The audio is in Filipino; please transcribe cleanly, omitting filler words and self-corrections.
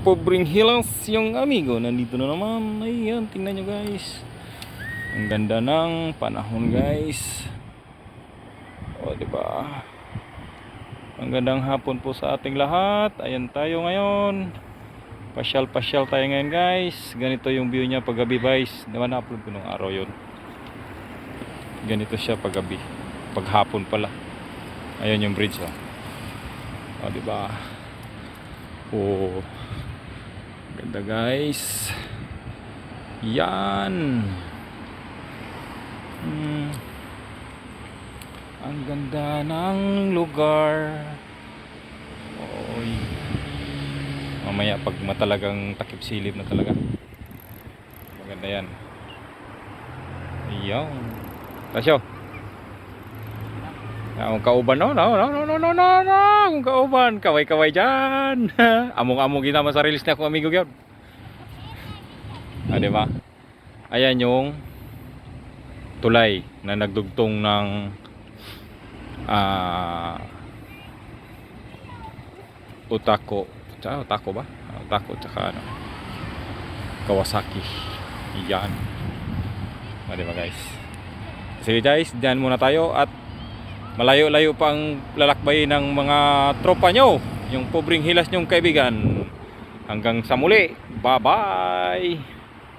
pobreng hilas yung amigo. Nandito na naman. Ayan, tingnan nyo guys. Ang ganda ng panahon guys. O diba? Ang gandang hapon po sa ating lahat. Ayan tayo ngayon. Pasyal-pasyal tayo ngayon guys. Ganito yung view niya paggabi guys. Diba na-upload ko nung araw yun. Ganito siya paggabi. Paghapon pala. Ayan yung bridge oh. O diba? Oh. Ganda guys. Yan. Ang ganda ng lugar. Oy. Mamaya pag matalagang takip silip na talaga. Maganda yan. Iyaw. Tasyo. Ang kauban no. Ang kauban. Kaway-kaway dyan. Among-among ginama sa release na akong amigo yun. Ah, diba? Ayan yung tulay na nagdugtong ng Otako ba? Otako tsaka ano, Kawasaki. Yan. Ah, diba guys? Sige guys, diyan muna tayo at malayo-layo pa ang lalakbay ng mga tropa nyo, yung pobreng hilas nyong kaibigan. Hanggang sa muli. Bye bye.